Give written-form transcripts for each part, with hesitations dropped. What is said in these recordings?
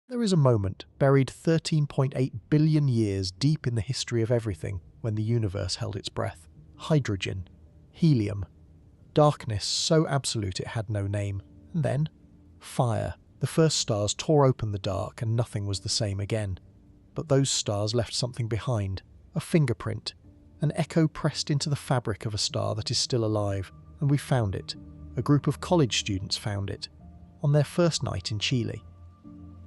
There is a moment, buried 13.8 billion years deep in the history of everything, when the universe held its breath. Hydrogen. Helium. Darkness so absolute it had no name. And then, fire. The first stars tore open the dark and nothing was the same again. But those stars left something behind. A fingerprint. An echo pressed into the fabric of a star that is still alive. And we found it. A group of college students found it. On their first night in Chile.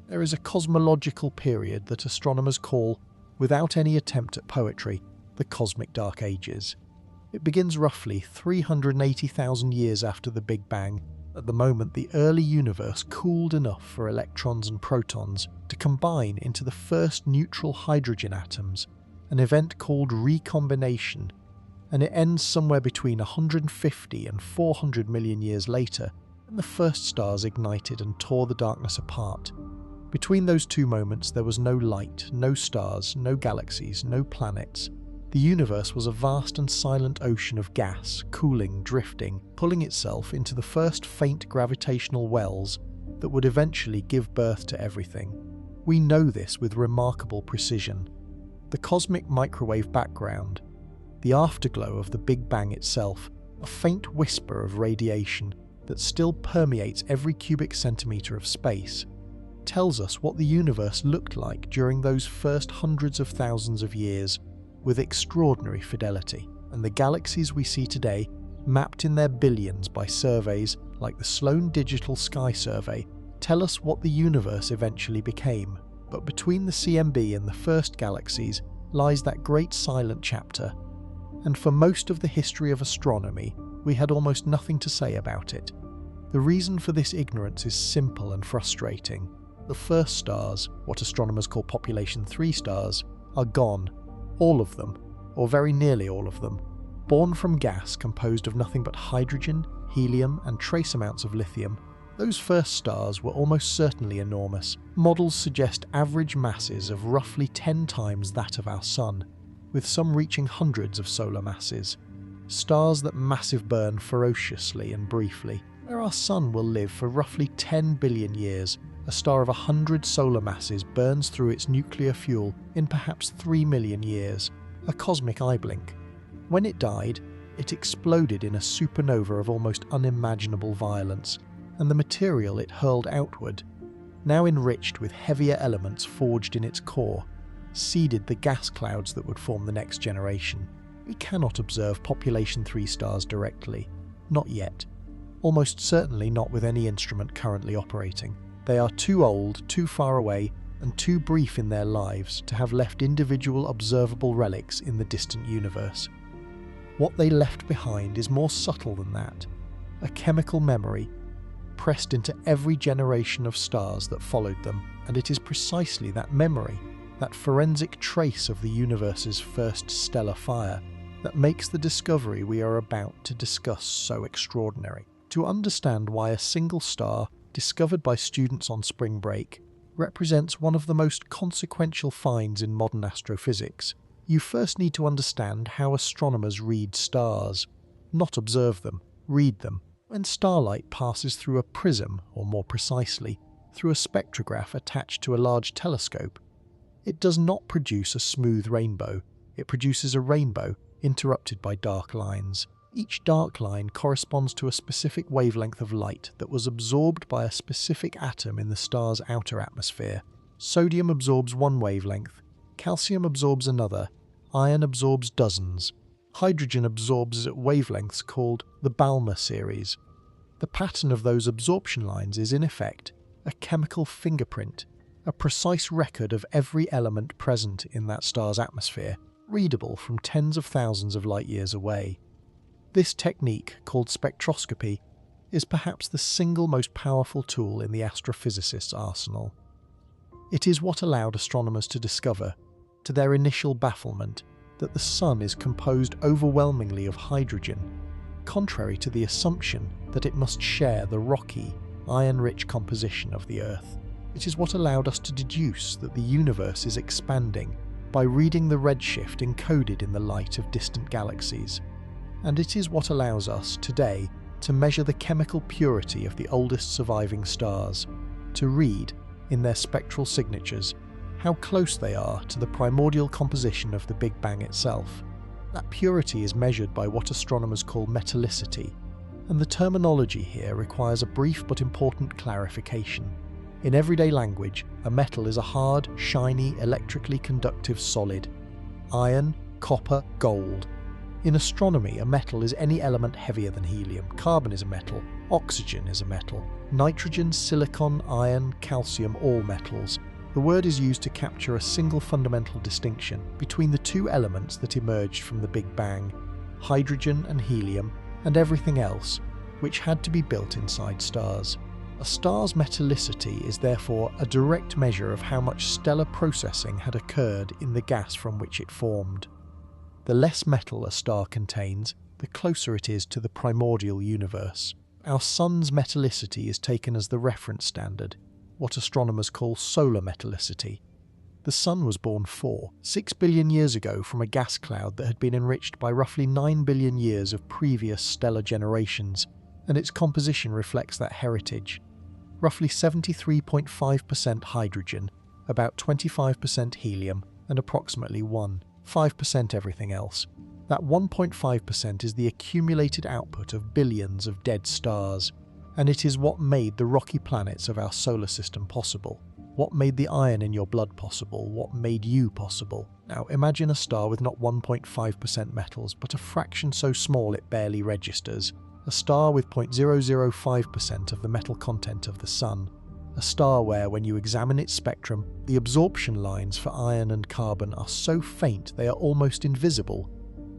There is a cosmological period that astronomers call, without any attempt at poetry, the Cosmic Dark Ages. It begins roughly 380,000 years after the Big Bang, at the moment the early universe cooled enough for electrons and protons to combine into the first neutral hydrogen atoms, an event called recombination, and it ends somewhere between 150 and 400 million years later, when the first stars ignited and tore the darkness apart. Between those two moments there was no light, no stars, no galaxies, no planets. The universe was a vast and silent ocean of gas, cooling, drifting, pulling itself into the first faint gravitational wells that would eventually give birth to everything. We know this with remarkable precision. The cosmic microwave background, the afterglow of the Big Bang itself, a faint whisper of radiation that still permeates every cubic centimetre of space, tells us what the universe looked like during those first hundreds of thousands of years with extraordinary fidelity. And the galaxies we see today, mapped in their billions by surveys like the Sloan Digital Sky Survey, tell us what the universe eventually became. But between the CMB and the first galaxies lies that great silent chapter. And for most of the history of astronomy, we had almost nothing to say about it. The reason for this ignorance is simple and frustrating. The first stars, what astronomers call population 3 stars, are gone. All of them, or very nearly all of them, born from gas composed of nothing but hydrogen, helium, and trace amounts of lithium. Those first stars were almost certainly enormous. Models suggest average masses of roughly 10 times that of our Sun, with some reaching hundreds of solar masses. Stars that massive burn ferociously and briefly, where our Sun will live for roughly 10 billion years. A star of 100 solar masses burns through its nuclear fuel in perhaps 3 million years, a cosmic eye blink. When it died, it exploded in a supernova of almost unimaginable violence, and the material it hurled outward, now enriched with heavier elements forged in its core, seeded the gas clouds that would form the next generation. We cannot observe population 3 stars directly, not yet. Almost certainly not with any instrument currently operating. They are too old, too far away, and too brief in their lives to have left individual observable relics in the distant universe. What they left behind is more subtle than that, a chemical memory pressed into every generation of stars that followed them, and it is precisely that memory, that forensic trace of the universe's first stellar fire, that makes the discovery we are about to discuss so extraordinary. To understand why a single star, discovered by students on spring break, represents one of the most consequential finds in modern astrophysics, you first need to understand how astronomers read stars. Not observe them, read them. When starlight passes through a prism, or more precisely, through a spectrograph attached to a large telescope, it does not produce a smooth rainbow. It produces a rainbow interrupted by dark lines. Each dark line corresponds to a specific wavelength of light that was absorbed by a specific atom in the star's outer atmosphere. Sodium absorbs one wavelength, calcium absorbs another, iron absorbs dozens. Hydrogen absorbs at wavelengths called the Balmer series. The pattern of those absorption lines is, in effect, a chemical fingerprint, a precise record of every element present in that star's atmosphere, readable from tens of thousands of light years away. This technique, called spectroscopy, is perhaps the single most powerful tool in the astrophysicist's arsenal. It is what allowed astronomers to discover, to their initial bafflement, that the Sun is composed overwhelmingly of hydrogen, contrary to the assumption that it must share the rocky, iron-rich composition of the Earth. It is what allowed us to deduce that the universe is expanding by reading the redshift encoded in the light of distant galaxies. And it is what allows us, today, to measure the chemical purity of the oldest surviving stars, to read, in their spectral signatures, how close they are to the primordial composition of the Big Bang itself. That purity is measured by what astronomers call metallicity, and the terminology here requires a brief but important clarification. In everyday language, a metal is a hard, shiny, electrically conductive solid. Iron, copper, gold. In astronomy, a metal is any element heavier than helium. Carbon is a metal. Oxygen is a metal. Nitrogen, silicon, iron, calcium, all metals. The word is used to capture a single fundamental distinction between the two elements that emerged from the Big Bang, hydrogen and helium, and everything else, which had to be built inside stars. A star's metallicity is therefore a direct measure of how much stellar processing had occurred in the gas from which it formed. The less metal a star contains, the closer it is to the primordial universe. Our Sun's metallicity is taken as the reference standard, what astronomers call solar metallicity. The Sun was born 6 billion years ago from a gas cloud that had been enriched by roughly 9 billion years of previous stellar generations, and its composition reflects that heritage. Roughly 73.5% hydrogen, about 25% helium, and approximately 1.5% everything else. That 1.5% is the accumulated output of billions of dead stars, and it is what made the rocky planets of our solar system possible. What made the iron in your blood possible? What made you possible? Now imagine a star with not 1.5% metals, but a fraction so small it barely registers. A star with 0.005% of the metal content of the Sun. A star where, when you examine its spectrum, the absorption lines for iron and carbon are so faint they are almost invisible,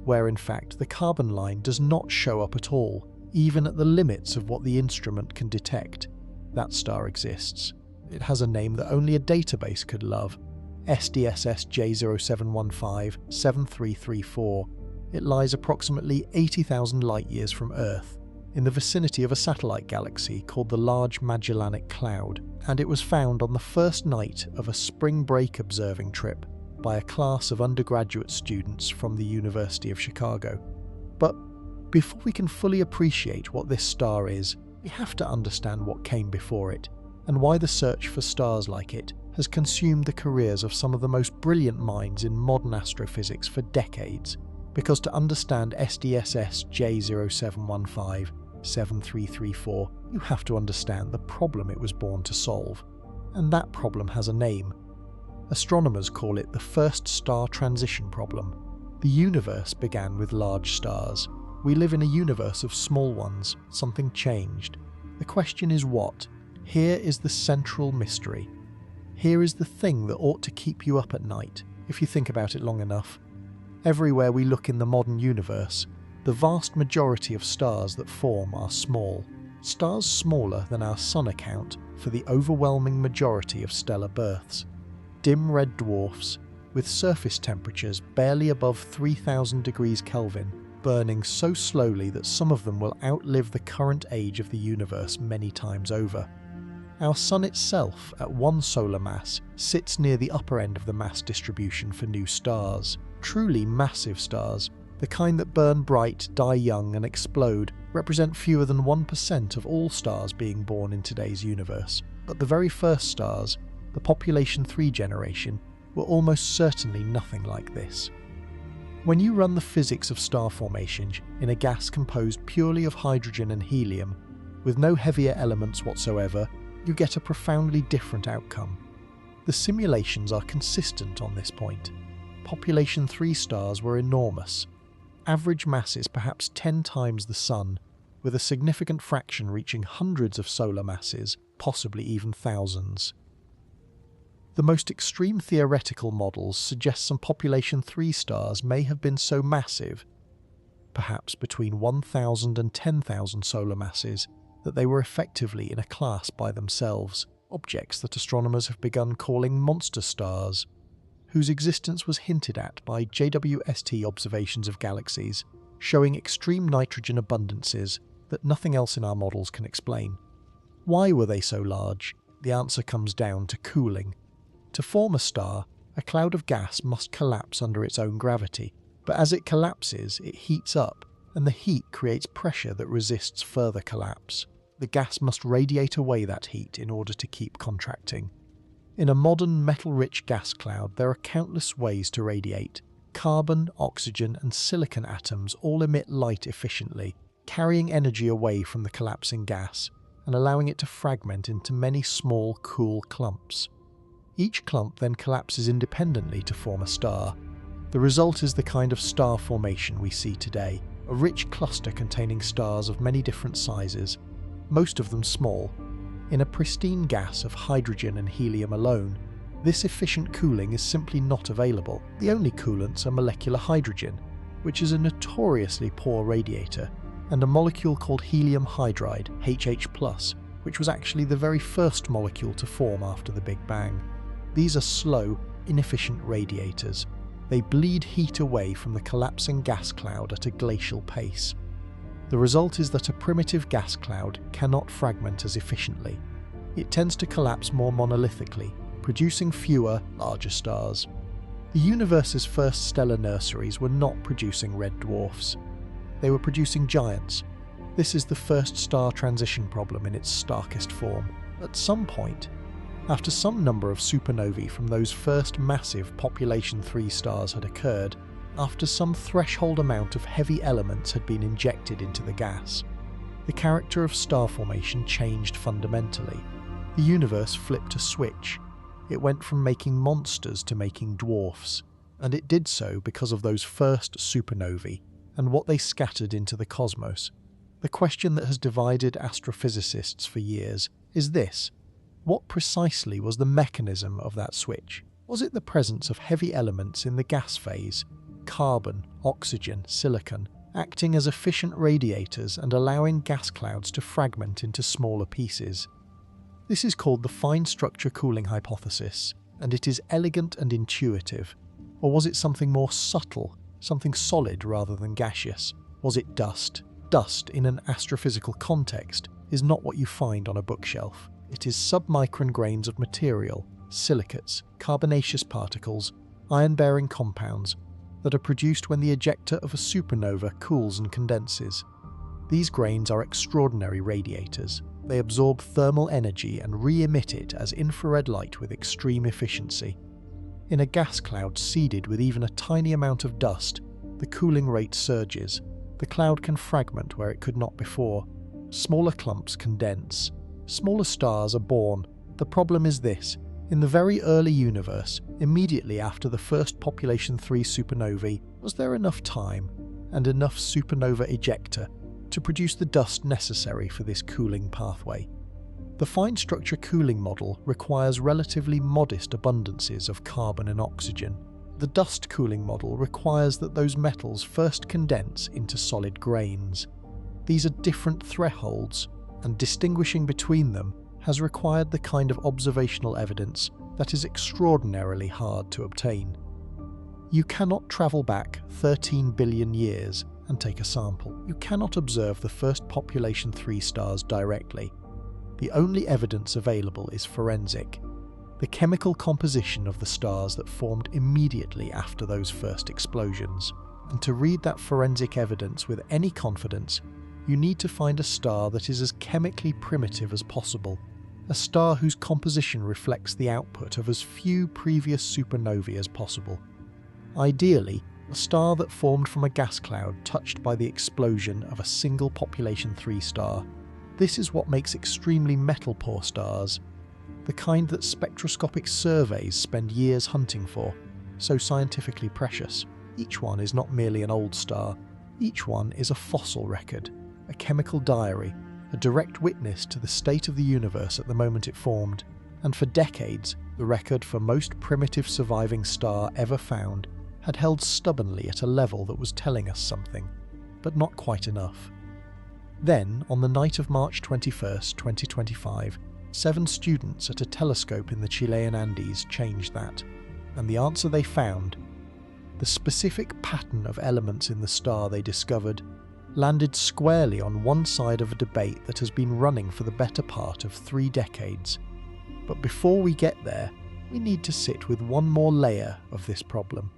where in fact the carbon line does not show up at all, even at the limits of what the instrument can detect. That star exists. It has a name that only a database could love. SDSS J0715-7334. It lies approximately 80,000 light-years from Earth, in the vicinity of a satellite galaxy called the Large Magellanic Cloud, and it was found on the first night of a spring break observing trip by a class of undergraduate students from the University of Chicago. But before we can fully appreciate what this star is, we have to understand what came before it, and why the search for stars like it has consumed the careers of some of the most brilliant minds in modern astrophysics for decades. Because to understand SDSS J0715-7334, you have to understand the problem it was born to solve. And that problem has a name. Astronomers call it the first star transition problem. The universe began with large stars. We live in a universe of small ones. Something changed. The question is what? Here is the central mystery. Here is the thing that ought to keep you up at night, if you think about it long enough. Everywhere we look in the modern universe, the vast majority of stars that form are small. Stars smaller than our Sun account for the overwhelming majority of stellar births. Dim red dwarfs, with surface temperatures barely above 3000 degrees Kelvin, burning so slowly that some of them will outlive the current age of the universe many times over. Our Sun itself, at one solar mass, sits near the upper end of the mass distribution for new stars. Truly massive stars, the kind that burn bright, die young and explode, represent fewer than 1% of all stars being born in today's universe. But the very first stars, the population 3 generation, were almost certainly nothing like this. When you run the physics of star formation in a gas composed purely of hydrogen and helium, with no heavier elements whatsoever, you get a profoundly different outcome. The simulations are consistent on this point. Population 3 stars were enormous. Average masses perhaps 10 times the Sun, with a significant fraction reaching hundreds of solar masses, possibly even thousands. The most extreme theoretical models suggest some population 3 stars may have been so massive, perhaps between 1,000 and 10,000 solar masses, that they were effectively in a class by themselves, objects that astronomers have begun calling monster stars, whose existence was hinted at by JWST observations of galaxies, showing extreme nitrogen abundances that nothing else in our models can explain. Why were they so large? The answer comes down to cooling. To form a star, a cloud of gas must collapse under its own gravity, but as it collapses, it heats up, and the heat creates pressure that resists further collapse. The gas must radiate away that heat in order to keep contracting. In a modern metal-rich gas cloud, there are countless ways to radiate. Carbon, oxygen, and silicon atoms all emit light efficiently, carrying energy away from the collapsing gas and allowing it to fragment into many small, cool clumps. Each clump then collapses independently to form a star. The result is the kind of star formation we see today, a rich cluster containing stars of many different sizes, most of them small. In a pristine gas of hydrogen and helium alone, this efficient cooling is simply not available. The only coolants are molecular hydrogen, which is a notoriously poor radiator, and a molecule called helium hydride, HH+, which was actually the very first molecule to form after the Big Bang. These are slow, inefficient radiators. They bleed heat away from the collapsing gas cloud at a glacial pace. The result is that a primitive gas cloud cannot fragment as efficiently. It tends to collapse more monolithically, producing fewer, larger stars. The universe's first stellar nurseries were not producing red dwarfs. They were producing giants. This is the first star transition problem in its starkest form. At some point, after some number of supernovae from those first massive population 3 stars had occurred, after some threshold amount of heavy elements had been injected into the gas, the character of star formation changed fundamentally. The universe flipped a switch. It went from making monsters to making dwarfs, and it did so because of those first supernovae and what they scattered into the cosmos. The question that has divided astrophysicists for years is this: what precisely was the mechanism of that switch? Was it the presence of heavy elements in the gas phase, carbon, oxygen, silicon, acting as efficient radiators and allowing gas clouds to fragment into smaller pieces? This is called the fine structure cooling hypothesis, and it is elegant and intuitive. Or was it something more subtle, something solid rather than gaseous? Was it dust? Dust, in an astrophysical context, is not what you find on a bookshelf. It is submicron grains of material, silicates, carbonaceous particles, iron-bearing compounds that are produced when the ejecta of a supernova cools and condenses. These grains are extraordinary radiators. They absorb thermal energy and re-emit it as infrared light with extreme efficiency. In a gas cloud seeded with even a tiny amount of dust, the cooling rate surges. The cloud can fragment where it could not before. Smaller clumps condense. Smaller stars are born. The problem is this: in the very early universe, immediately after the first population 3 supernovae, was there enough time and enough supernova ejecta to produce the dust necessary for this cooling pathway? The fine structure cooling model requires relatively modest abundances of carbon and oxygen. The dust cooling model requires that those metals first condense into solid grains. These are different thresholds, and distinguishing between them has required the kind of observational evidence that is extraordinarily hard to obtain. You cannot travel back 13 billion years and take a sample. You cannot observe the first population 3 stars directly. The only evidence available is forensic, the chemical composition of the stars that formed immediately after those first explosions. And to read that forensic evidence with any confidence, you need to find a star that is as chemically primitive as possible, a star whose composition reflects the output of as few previous supernovae as possible. Ideally, a star that formed from a gas cloud touched by the explosion of a single population 3 star. This is what makes extremely metal-poor stars, the kind that spectroscopic surveys spend years hunting for, so scientifically precious. Each one is not merely an old star. Each one is a fossil record, a chemical diary, a direct witness to the state of the universe at the moment it formed, and for decades, the record for most primitive surviving star ever found had held stubbornly at a level that was telling us something, but not quite enough. Then, on the night of March 21st, 2025, 7 students at a telescope in the Chilean Andes changed that, and the answer they found, the specific pattern of elements in the star they discovered, landed squarely on one side of a debate that has been running for the better part of 3 decades. But before we get there, we need to sit with one more layer of this problem.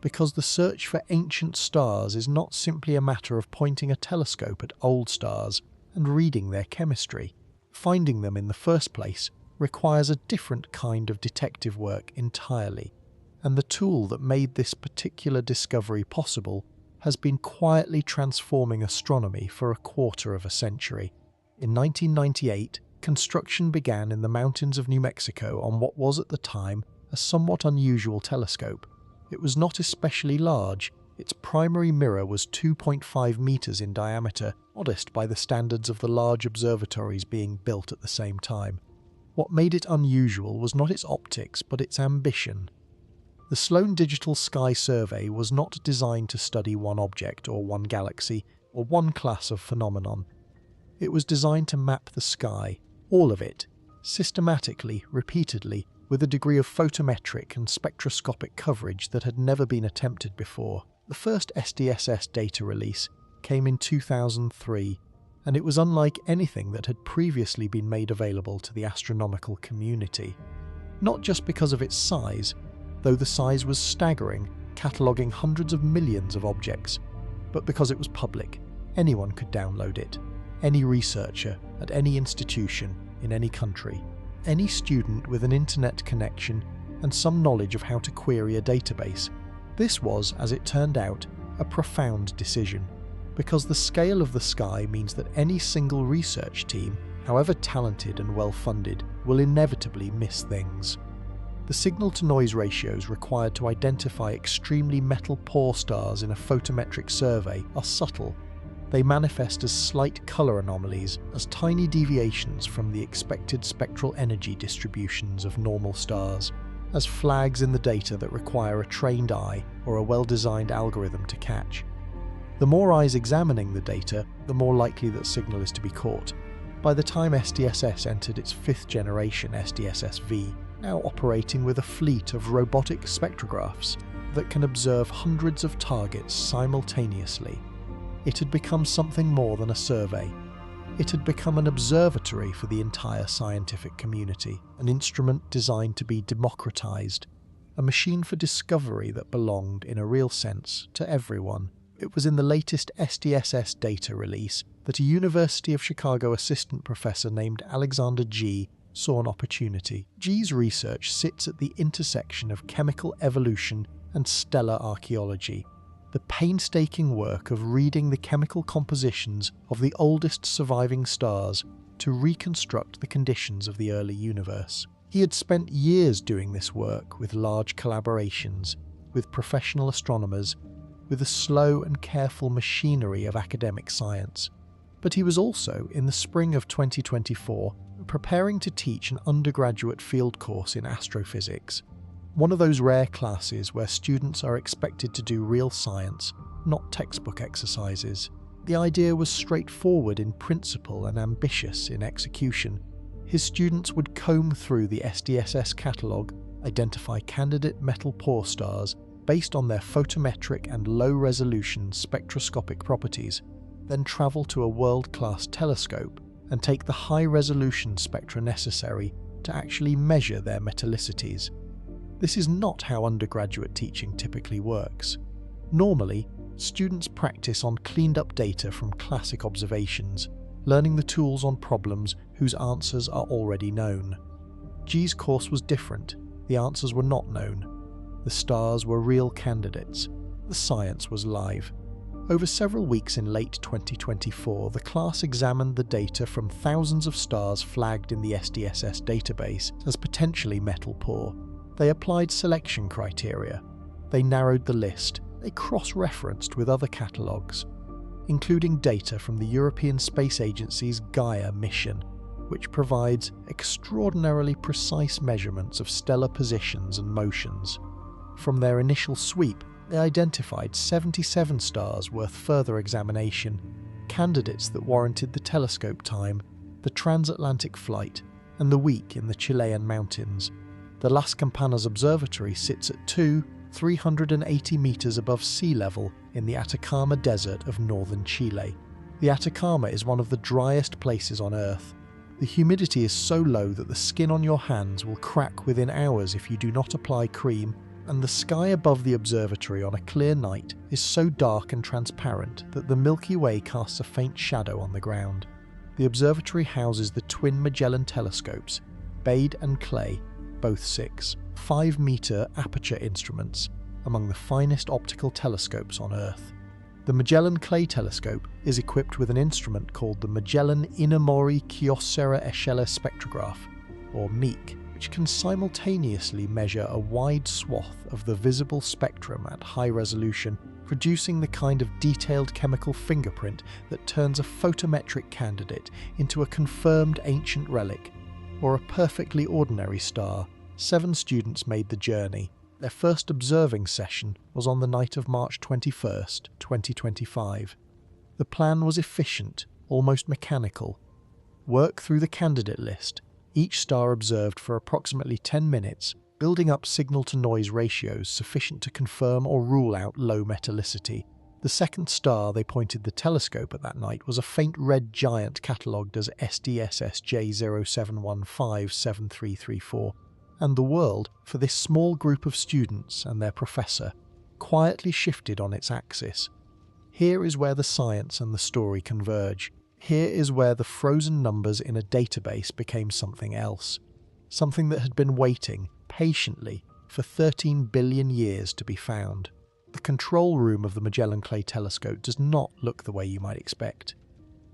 Because the search for ancient stars is not simply a matter of pointing a telescope at old stars and reading their chemistry. Finding them in the first place requires a different kind of detective work entirely, and the tool that made this particular discovery possible has been quietly transforming astronomy for a quarter of a century. In 1998, construction began in the mountains of New Mexico on what was at the time a somewhat unusual telescope. It was not especially large. Its primary mirror was 2.5 meters in diameter, modest by the standards of the large observatories being built at the same time. What made it unusual was not its optics, but its ambition. The Sloan Digital Sky Survey was not designed to study one object or one galaxy or one class of phenomenon. It was designed to map the sky, all of it, systematically, repeatedly, with a degree of photometric and spectroscopic coverage that had never been attempted before. The first SDSS data release came in 2003, and it was unlike anything that had previously been made available to the astronomical community. Not just because of its size, though the size was staggering, cataloguing hundreds of millions of objects, but because it was public. Anyone could download it. Any researcher at any institution in any country. Any student with an internet connection and some knowledge of how to query a database. This was, as it turned out, a profound decision, because the scale of the sky means that any single research team, however talented and well-funded, will inevitably miss things. The signal-to-noise ratios required to identify extremely metal-poor stars in a photometric survey are subtle. They manifest as slight colour anomalies, as tiny deviations from the expected spectral energy distributions of normal stars, as flags in the data that require a trained eye or a well-designed algorithm to catch. The more eyes examining the data, the more likely that signal is to be caught. By the time SDSS entered its fifth generation SDSS-V, now operating with a fleet of robotic spectrographs that can observe hundreds of targets simultaneously, it had become something more than a survey. It had become an observatory for the entire scientific community, an instrument designed to be democratized, a machine for discovery that belonged, in a real sense, to everyone. It was in the latest SDSS data release that a University of Chicago assistant professor named Alexander G. saw an opportunity. G's research sits at the intersection of chemical evolution and stellar archaeology. The painstaking work of reading the chemical compositions of the oldest surviving stars to reconstruct the conditions of the early universe. He had spent years doing this work with large collaborations, with professional astronomers, with the slow and careful machinery of academic science. But he was also, in the spring of 2024, preparing to teach an undergraduate field course in astrophysics. One of those rare classes where students are expected to do real science, not textbook exercises. The idea was straightforward in principle and ambitious in execution. His students would comb through the SDSS catalogue, identify candidate metal-poor stars based on their photometric and low-resolution spectroscopic properties, then travel to a world-class telescope and take the high-resolution spectra necessary to actually measure their metallicities. This is not how undergraduate teaching typically works. Normally, students practice on cleaned-up data from classic observations, learning the tools on problems whose answers are already known. G's course was different. The answers were not known. The stars were real candidates. The science was live. Over several weeks in late 2024, the class examined the data from thousands of stars flagged in the SDSS database as potentially metal-poor. They applied selection criteria. They narrowed the list. They cross-referenced with other catalogues, including data from the European Space Agency's Gaia mission, which provides extraordinarily precise measurements of stellar positions and motions. From their initial sweep, they identified 77 stars worth further examination, candidates that warranted the telescope time, the transatlantic flight, and the week in the Chilean mountains. The Las Campanas Observatory sits at 380 meters above sea level in the Atacama Desert of northern Chile. The Atacama is one of the driest places on Earth. The humidity is so low that the skin on your hands will crack within hours if you do not apply cream, and the sky above the observatory on a clear night is so dark and transparent that the Milky Way casts a faint shadow on the ground. The observatory houses the twin Magellan telescopes, Bade and Clay, both 6 5-meter aperture instruments, among the finest optical telescopes on Earth. The Magellan Clay telescope is equipped with an instrument called the Magellan Inamori Kyocera Echelle Spectrograph, or MEEC, which can simultaneously measure a wide swath of the visible spectrum at high resolution, producing the kind of detailed chemical fingerprint that turns a photometric candidate into a confirmed ancient relic, or a perfectly ordinary star. 7 students made the journey. Their first observing session was on the night of March 21st, 2025. The plan was efficient, almost mechanical. Work through the candidate list, each star observed for approximately 10 minutes, building up signal-to-noise ratios sufficient to confirm or rule out low metallicity. The second star they pointed the telescope at that night was a faint red giant catalogued as SDSS J0715-7334, and the world, for this small group of students and their professor, quietly shifted on its axis. Here is where the science and the story converge. Here is where the frozen numbers in a database became something else, something that had been waiting patiently for 13 billion years to be found. The control room of the Magellan Clay telescope does not look the way you might expect.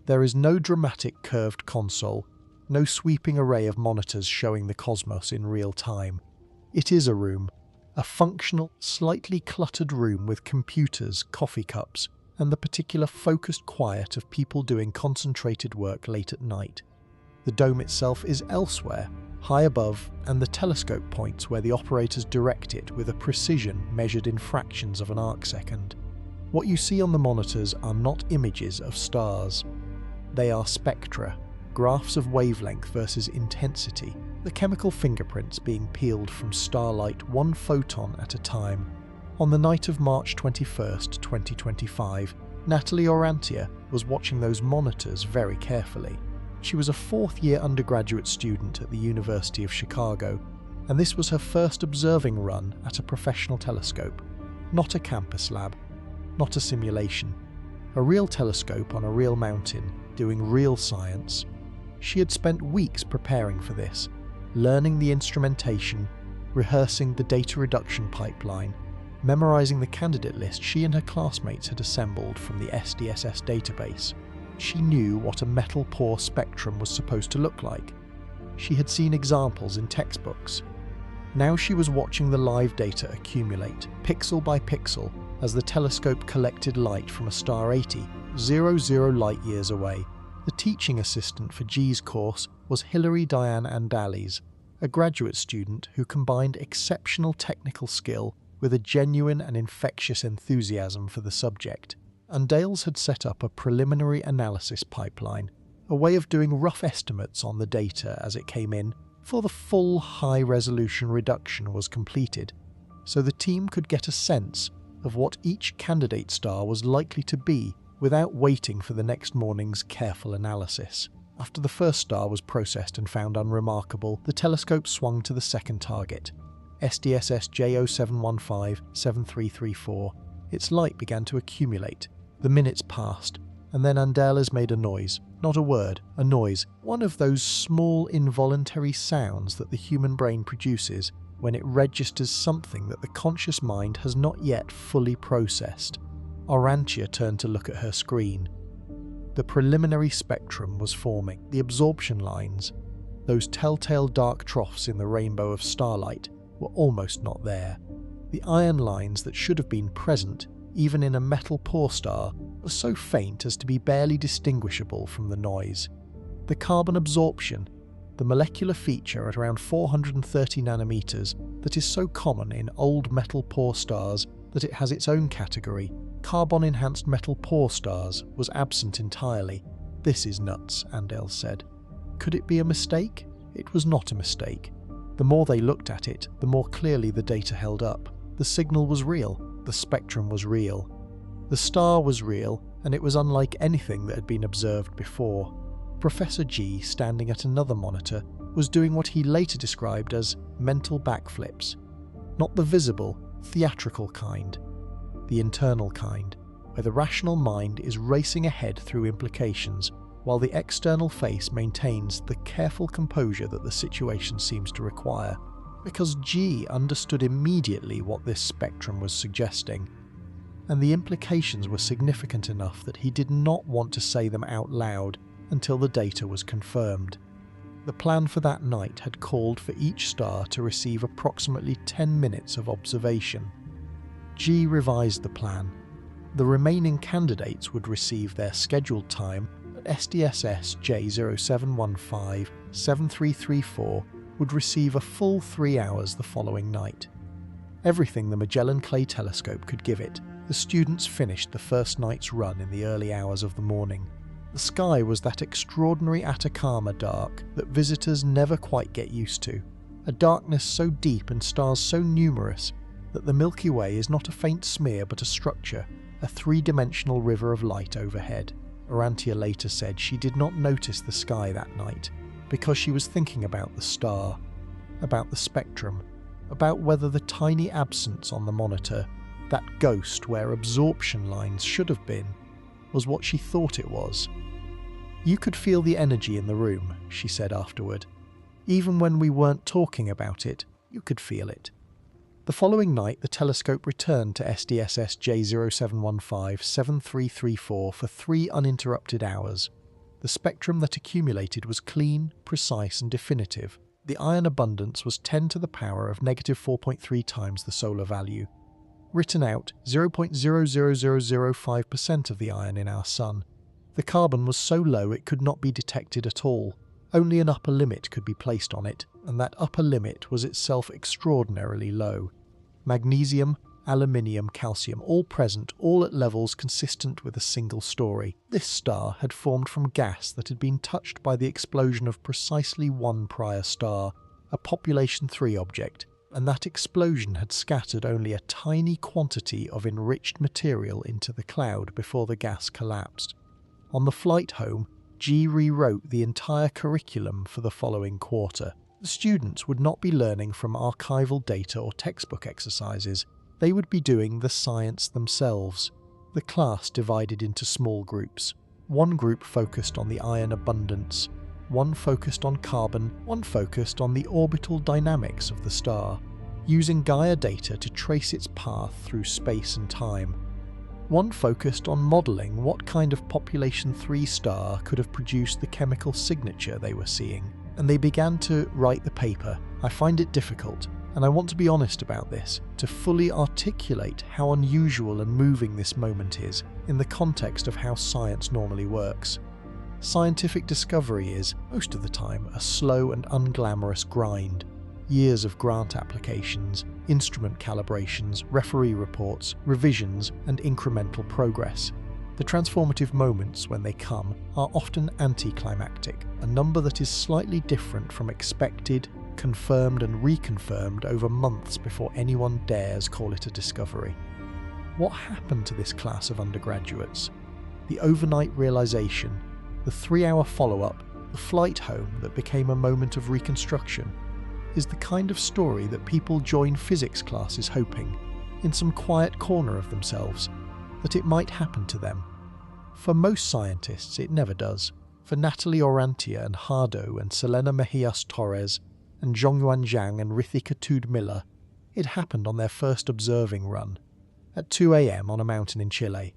There is no dramatic curved console, no sweeping array of monitors showing the cosmos in real time. It is a room, a functional, slightly cluttered room with computers, coffee cups, and the particular focused quiet of people doing concentrated work late at night. The dome itself is elsewhere, high above, and the telescope points where the operators direct it with a precision measured in fractions of an arcsecond. What you see on the monitors are not images of stars. They are spectra, graphs of wavelength versus intensity, the chemical fingerprints being peeled from starlight one photon at a time. On the night of March 21st, 2025, Natalie Orantia was watching those monitors very carefully. She was a 4th-year undergraduate student at the University of Chicago, and this was her first observing run at a professional telescope. Not a campus lab, not a simulation. A real telescope on a real mountain, doing real science. She had spent weeks preparing for this, learning the instrumentation, rehearsing the data reduction pipeline, memorizing the candidate list she and her classmates had assembled from the SDSS database. She knew what a metal-poor spectrum was supposed to look like. She had seen examples in textbooks. Now she was watching the live data accumulate, pixel by pixel, as the telescope collected light from a star 80, 00 light-years away. The teaching assistant for G's course was Hilary Diane Andales, a graduate student who combined exceptional technical skill with a genuine and infectious enthusiasm for the subject. Andales had set up a preliminary analysis pipeline, a way of doing rough estimates on the data as it came in before the full high-resolution reduction was completed, so the team could get a sense of what each candidate star was likely to be without waiting for the next morning's careful analysis. After the first star was processed and found unremarkable, the telescope swung to the second target, SDSS J0715-7334. Its light began to accumulate. The minutes passed, and then Andales made a noise. Not a word, a noise. One of those small involuntary sounds that the human brain produces when it registers something that the conscious mind has not yet fully processed. Orantia turned to look at her screen. The preliminary spectrum was forming. The absorption lines, those telltale dark troughs in the rainbow of starlight, were almost not there. The iron lines that should have been present, even in a metal-poor star, were so faint as to be barely distinguishable from the noise. The carbon absorption, the molecular feature at around 430 nanometers that is so common in old metal-poor stars that it has its own category, carbon-enhanced metal-poor stars, was absent entirely. "This is nuts," Andales said. Could it be a mistake? It was not a mistake. The more they looked at it, the more clearly the data held up. The signal was real, the spectrum was real. The star was real, and it was unlike anything that had been observed before. Professor G, standing at another monitor, was doing what he later described as mental backflips. Not the visible, theatrical kind, the internal kind, where the rational mind is racing ahead through implications, while the external face maintains the careful composure that the situation seems to require, because G understood immediately what this spectrum was suggesting, and the implications were significant enough that he did not want to say them out loud until the data was confirmed. The plan for that night had called for each star to receive approximately 10 minutes of observation. G revised the plan. The remaining candidates would receive their scheduled time, but SDSS J0715-7334 would receive a full 3 hours the following night. Everything the Magellan Clay telescope could give it, the students finished the first night's run in the early hours of the morning. The sky was that extraordinary Atacama dark that visitors never quite get used to, a darkness so deep and stars so numerous that the Milky Way is not a faint smear but a structure, a three-dimensional river of light overhead. Orantia later said she did not notice the sky that night because she was thinking about the star, about the spectrum, about whether the tiny absence on the monitor, that ghost where absorption lines should have been, was what she thought it was. "You could feel the energy in the room," she said afterward. "Even when we weren't talking about it, you could feel it." The following night, the telescope returned to SDSS J0715-7334 for 3 uninterrupted hours. The spectrum that accumulated was clean, precise and definitive. The iron abundance was 10 to the power of -4.3 times the solar value. Written out, 0.00005% of the iron in our Sun. The carbon was so low it could not be detected at all. Only an upper limit could be placed on it, and that upper limit was itself extraordinarily low. Magnesium, aluminium, calcium, all present, all at levels consistent with a single story. This star had formed from gas that had been touched by the explosion of precisely one prior star, a population 3 object, and that explosion had scattered only a tiny quantity of enriched material into the cloud before the gas collapsed. On the flight home, G rewrote the entire curriculum for the following quarter. The students would not be learning from archival data or textbook exercises. They would be doing the science themselves. The class divided into small groups. One group focused on the iron abundance, one focused on carbon, one focused on the orbital dynamics of the star, using Gaia data to trace its path through space and time. One focused on modelling what kind of population 3 star could have produced the chemical signature they were seeing, and they began to write the paper. I find it difficult, and I want to be honest about this, to fully articulate how unusual and moving this moment is in the context of how science normally works. Scientific discovery is, most of the time, a slow and unglamorous grind. Years of grant applications, instrument calibrations, referee reports, revisions, and incremental progress. The transformative moments, when they come, are often anticlimactic, a number that is slightly different from expected, confirmed and reconfirmed over months before anyone dares call it a discovery. What happened to this class of undergraduates? The overnight realization, the 3-hour follow-up, the flight home that became a moment of reconstruction, is the kind of story that people join physics classes hoping, in some quiet corner of themselves, that it might happen to them. For most scientists, it never does. For Natalie Orantia and Hardo and Selena Mejias Torres and Zhongyuan Zhang and Rithika Tood Miller, it happened on their first observing run, at 2 a.m. on a mountain in Chile,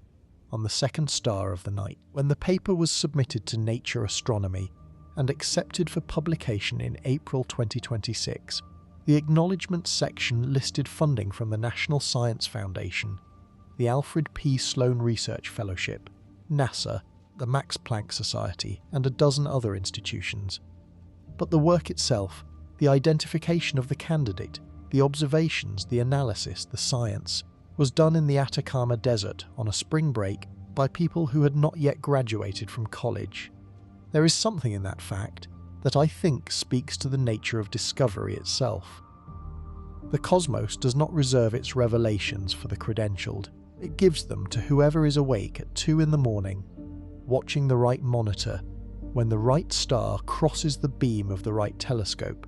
on the second star of the night, when the paper was submitted to Nature Astronomy and accepted for publication in April 2026. The acknowledgement section listed funding from the National Science Foundation, the Alfred P. Sloan Research Fellowship, NASA, the Max Planck Society, and a dozen other institutions. But the work itself, the identification of the candidate, the observations, the analysis, the science, was done in the Atacama Desert on a spring break by people who had not yet graduated from college. There is something in that fact that I think speaks to the nature of discovery itself. The cosmos does not reserve its revelations for the credentialed. It gives them to whoever is awake at 2 in the morning, watching the right monitor, when the right star crosses the beam of the right telescope.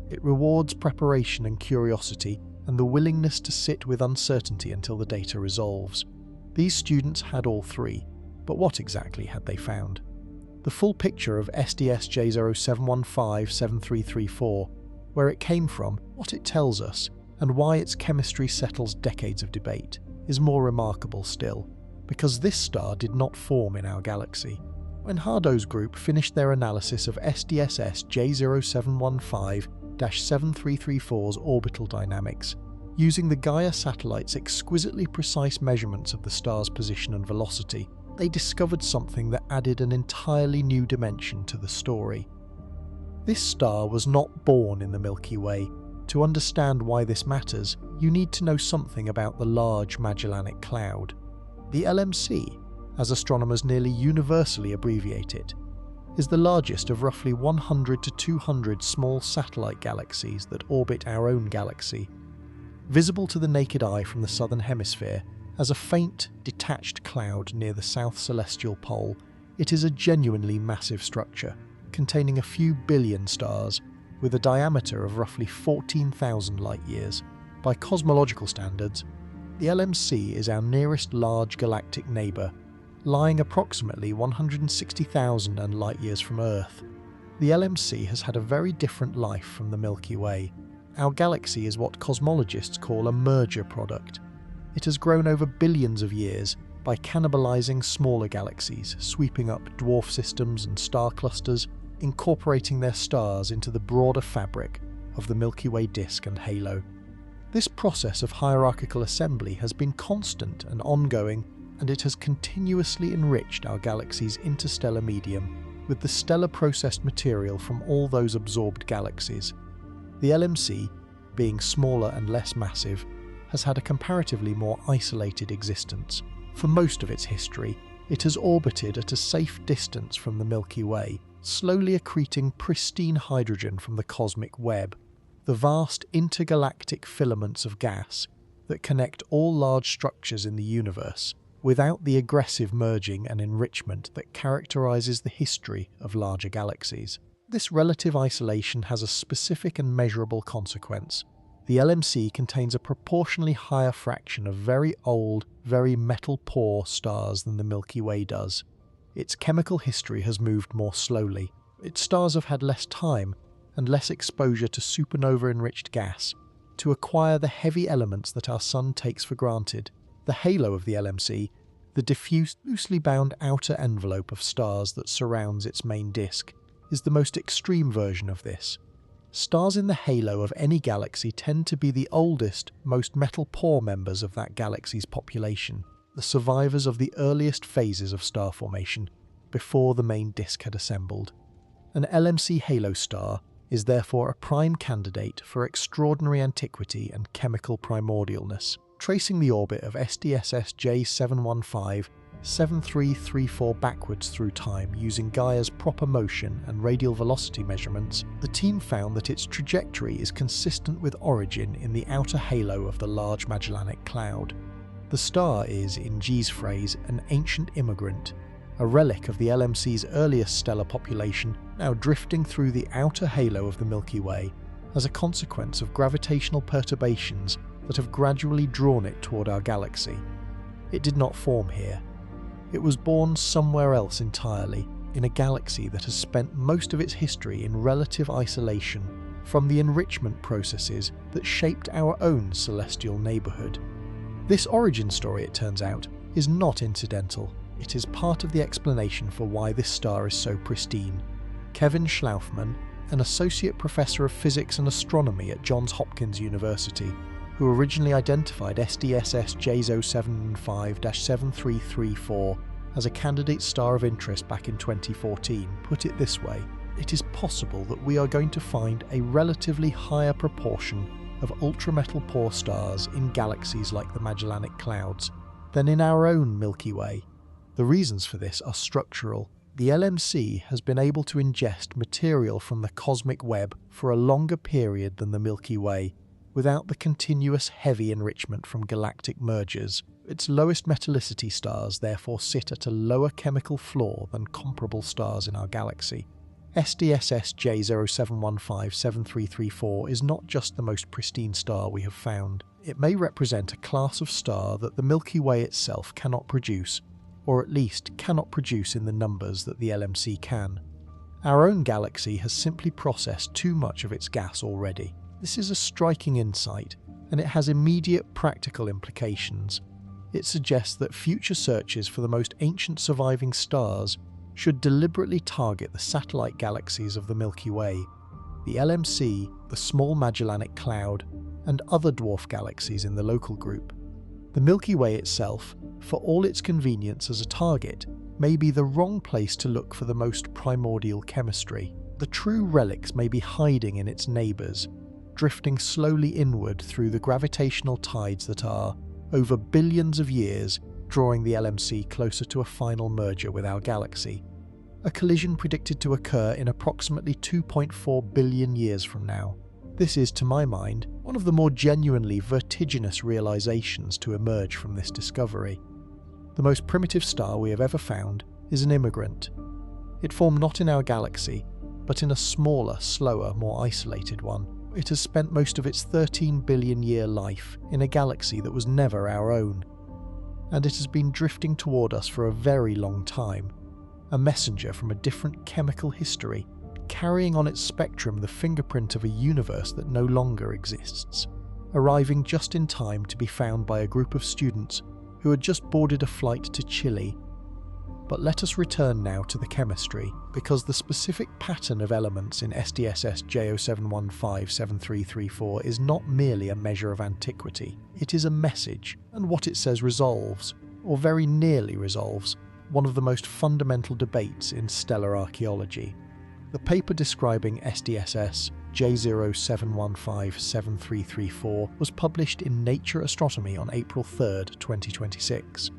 It rewards preparation and curiosity and the willingness to sit with uncertainty until the data resolves. These students had all 3, but what exactly had they found? The full picture of SDSS J0715-7334, where it came from, what it tells us, and why its chemistry settles decades of debate, is more remarkable still, because this star did not form in our galaxy. When Hardo's group finished their analysis of SDSS J0715-7334's orbital dynamics, using the Gaia satellite's exquisitely precise measurements of the star's position and velocity, they discovered something that added an entirely new dimension to the story. This star was not born in the Milky Way. To understand why this matters, you need to know something about the Large Magellanic Cloud. The LMC, as astronomers nearly universally abbreviate it, is the largest of roughly 100 to 200 small satellite galaxies that orbit our own galaxy. Visible to the naked eye from the southern hemisphere, as a faint, detached cloud near the south celestial pole, it is a genuinely massive structure, containing a few billion stars, with a diameter of roughly 14,000 light-years. By cosmological standards, the LMC is our nearest large galactic neighbour, lying approximately 160,000 light-years from Earth. The LMC has had a very different life from the Milky Way. Our galaxy is what cosmologists call a merger product. It has grown over billions of years by cannibalizing smaller galaxies, sweeping up dwarf systems and star clusters, incorporating their stars into the broader fabric of the Milky Way disk and halo. This process of hierarchical assembly has been constant and ongoing, and it has continuously enriched our galaxy's interstellar medium with the stellar processed material from all those absorbed galaxies. The LMC, being smaller and less massive, has had a comparatively more isolated existence. For most of its history, it has orbited at a safe distance from the Milky Way, slowly accreting pristine hydrogen from the cosmic web, the vast intergalactic filaments of gas that connect all large structures in the universe, without the aggressive merging and enrichment that characterizes the history of larger galaxies. This relative isolation has a specific and measurable consequence. The LMC contains a proportionally higher fraction of very old, very metal-poor stars than the Milky Way does. Its chemical history has moved more slowly. Its stars have had less time and less exposure to supernova-enriched gas to acquire the heavy elements that our Sun takes for granted. The halo of the LMC, the diffuse, loosely bound outer envelope of stars that surrounds its main disk, is the most extreme version of this. Stars in the halo of any galaxy tend to be the oldest, most metal-poor members of that galaxy's population, the survivors of the earliest phases of star formation, before the main disk had assembled. An LMC halo star is therefore a prime candidate for extraordinary antiquity and chemical primordialness. Tracing the orbit of SDSS J0715-7334 backwards through time using Gaia's proper motion and radial velocity measurements, the team found that its trajectory is consistent with origin in the outer halo of the Large Magellanic Cloud. The star is, in G's phrase, an ancient immigrant, a relic of the LMC's earliest stellar population, now drifting through the outer halo of the Milky Way as a consequence of gravitational perturbations that have gradually drawn it toward our galaxy. It did not form here. It was born somewhere else entirely, in a galaxy that has spent most of its history in relative isolation from the enrichment processes that shaped our own celestial neighbourhood. This origin story, it turns out, is not incidental. It is part of the explanation for why this star is so pristine. Kevin Schlaufman, an associate professor of physics and astronomy at Johns Hopkins University, who originally identified SDSS J0715-7334 as a candidate star of interest back in 2014, put it this way: it is possible that we are going to find a relatively higher proportion of ultrametal-poor stars in galaxies like the Magellanic Clouds than in our own Milky Way. The reasons for this are structural. The LMC has been able to ingest material from the cosmic web for a longer period than the Milky Way, without the continuous heavy enrichment from galactic mergers. Its lowest metallicity stars therefore sit at a lower chemical floor than comparable stars in our galaxy. SDSS J0715-7334 is not just the most pristine star we have found. It may represent a class of star that the Milky Way itself cannot produce, or at least cannot produce in the numbers that the LMC can. Our own galaxy has simply processed too much of its gas already. This is a striking insight, and it has immediate practical implications. It suggests that future searches for the most ancient surviving stars should deliberately target the satellite galaxies of the Milky Way, the LMC, the Small Magellanic Cloud, and other dwarf galaxies in the local group. The Milky Way itself, for all its convenience as a target, may be the wrong place to look for the most primordial chemistry. The true relics may be hiding in its neighbours, drifting slowly inward through the gravitational tides that are, over billions of years, drawing the LMC closer to a final merger with our galaxy. A collision predicted to occur in approximately 2.4 billion years from now. This is, to my mind, one of the more genuinely vertiginous realizations to emerge from this discovery. The most primitive star we have ever found is an immigrant. It formed not in our galaxy, but in a smaller, slower, more isolated one. It has spent most of its 13 billion year life in a galaxy that was never our own. And it has been drifting toward us for a very long time, a messenger from a different chemical history, carrying on its spectrum the fingerprint of a universe that no longer exists, arriving just in time to be found by a group of students who had just boarded a flight to Chile. But let us return now to the chemistry, because the specific pattern of elements in SDSS J0715-7334 is not merely a measure of antiquity, it is a message, and what it says resolves, or very nearly resolves, one of the most fundamental debates in stellar archaeology. The paper describing SDSS J0715-7334 was published in Nature Astronomy on April 3, 2026.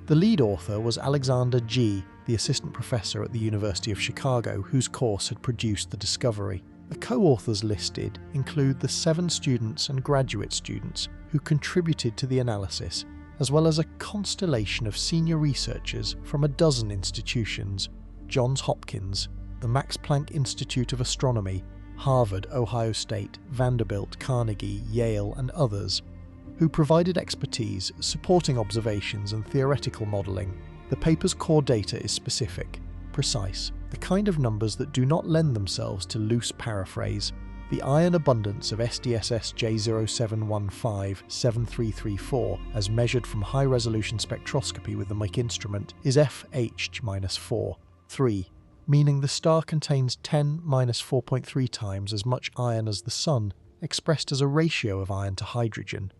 The lead author was Alexander G., the assistant professor at the University of Chicago, whose course had produced the discovery. The co-authors listed include the 7 students and graduate students who contributed to the analysis, as well as a constellation of senior researchers from a dozen institutions: Johns Hopkins, the Max Planck Institute of Astronomy, Harvard, Ohio State, Vanderbilt, Carnegie, Yale, and others, who provided expertise supporting observations and theoretical modelling. The paper's core data is specific, precise, the kind of numbers that do not lend themselves to loose paraphrase. The iron abundance of SDSS J0715-7334, as measured from high-resolution spectroscopy with the MIC instrument, is Fh-4, 3, meaning the star contains 10-4.3 times as much iron as the Sun, expressed as a ratio of iron to hydrogen.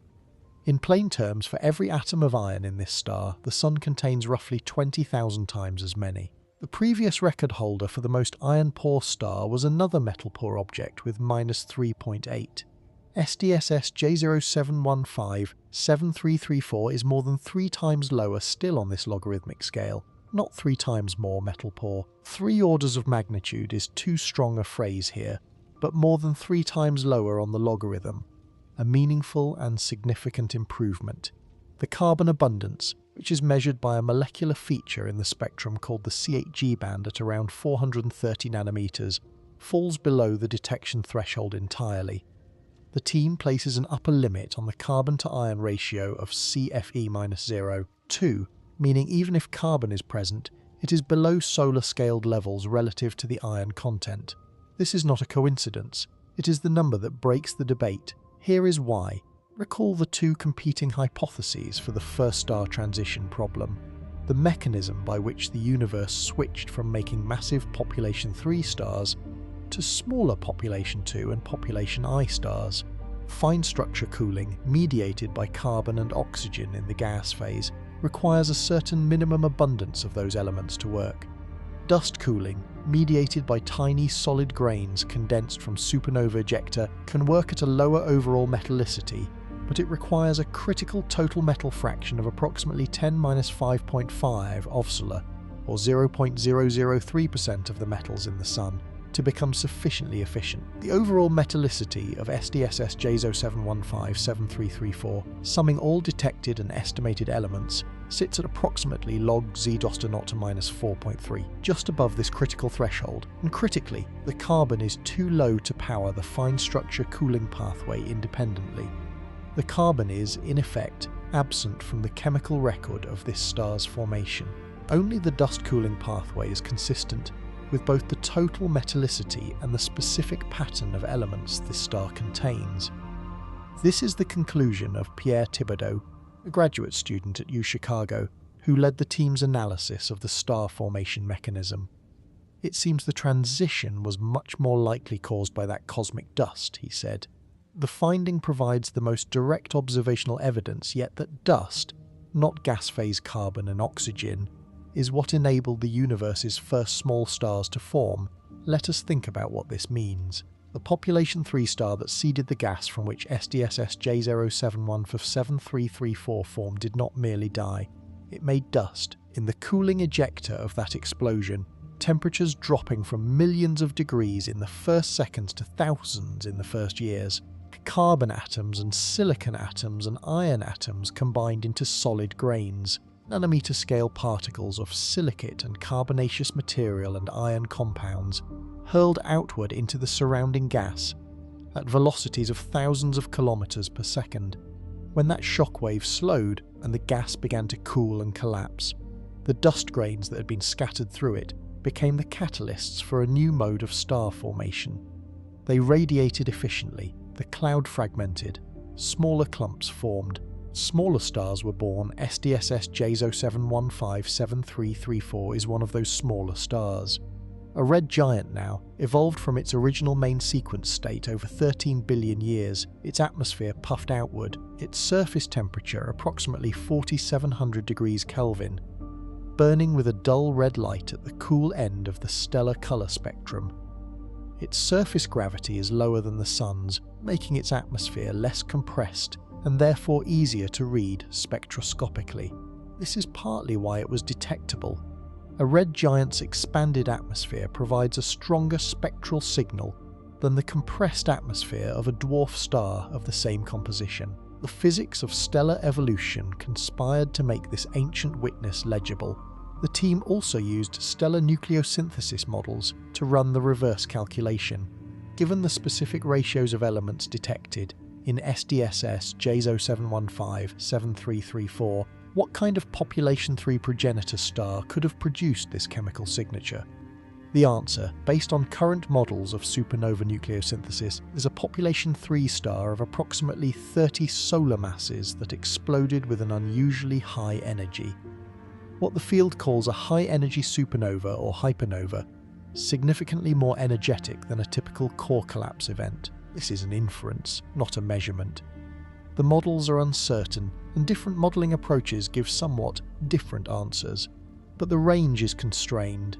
In plain terms, for every atom of iron in this star, the Sun contains roughly 20,000 times as many. The previous record holder for the most iron-poor star was another metal-poor object with -3.8. SDSS J0715-7334 is more than 3 times lower still on this logarithmic scale, not 3 times more metal-poor. 3 orders of magnitude is too strong a phrase here, but more than 3 times lower on the logarithm. A meaningful and significant improvement. The carbon abundance, which is measured by a molecular feature in the spectrum called the C8G band at around 430 nanometers, falls below the detection threshold entirely. The team places an upper limit on the carbon-to-iron ratio of CFE-0, 2, meaning even if carbon is present, it is below solar-scaled levels relative to the iron content. This is not a coincidence. It is the number that breaks the debate. Here is why. Recall the 2 competing hypotheses for the first star transition problem. The mechanism by which the universe switched from making massive population 3 stars to smaller population 2 and population I stars. Fine structure cooling, mediated by carbon and oxygen in the gas phase, requires a certain minimum abundance of those elements to work. Dust cooling, mediated by tiny solid grains condensed from supernova ejecta, can work at a lower overall metallicity, but it requires a critical total metal fraction of approximately 10⁻5.5 of solar, or 0.003% of the metals in the Sun, to become sufficiently efficient. The overall metallicity of SDSS J0715-7334, summing all detected and estimated elements, sits at approximately log z-0 to -4.3, just above this critical threshold, and critically, the carbon is too low to power the fine structure cooling pathway independently. The carbon is, in effect, absent from the chemical record of this star's formation. Only the dust cooling pathway is consistent with both the total metallicity and the specific pattern of elements this star contains. This is the conclusion of Pierre Thibodeau, a graduate student at UChicago, who led the team's analysis of the star formation mechanism. It seems the transition was much more likely caused by that cosmic dust, he said. The finding provides the most direct observational evidence yet that dust, not gas phase carbon and oxygen, is what enabled the universe's first small stars to form. Let us think about what this means. The population 3 star that seeded the gas from which SDSS J0715-7334 formed did not merely die. It made dust. In the cooling ejecta of that explosion, temperatures dropping from millions of degrees in the first seconds to thousands in the first years, carbon atoms and silicon atoms and iron atoms combined into solid grains, nanometer-scale particles of silicate and carbonaceous material and iron compounds, hurled outward into the surrounding gas at velocities of thousands of kilometers per second. When that shock wave slowed and the gas began to cool and collapse, the dust grains that had been scattered through it became the catalysts for a new mode of star formation. They radiated efficiently, the cloud fragmented, smaller clumps formed, smaller stars were born. SDSS J0715-7334 is one of those smaller stars. A red giant now, evolved from its original main sequence state over 13 billion years, its atmosphere puffed outward, its surface temperature approximately 4700 degrees Kelvin, burning with a dull red light at the cool end of the stellar colour spectrum. Its surface gravity is lower than the Sun's, making its atmosphere less compressed and therefore easier to read spectroscopically. This is partly why it was detectable. A red giant's expanded atmosphere provides a stronger spectral signal than the compressed atmosphere of a dwarf star of the same composition. The physics of stellar evolution conspired to make this ancient witness legible. The team also used stellar nucleosynthesis models to run the reverse calculation. Given the specific ratios of elements detected in SDSS J0715-7334, what kind of population 3 progenitor star could have produced this chemical signature? The answer, based on current models of supernova nucleosynthesis, is a population 3 star of approximately 30 solar masses that exploded with an unusually high energy. What the field calls a high-energy supernova or hypernova, significantly more energetic than a typical core collapse event. This is an inference, not a measurement. The models are uncertain, and different modelling approaches give somewhat different answers, but the range is constrained.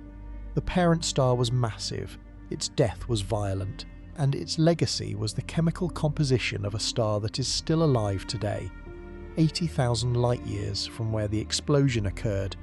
The parent star was massive, its death was violent, and its legacy was the chemical composition of a star that is still alive today, 80,000 light-years from where the explosion occurred,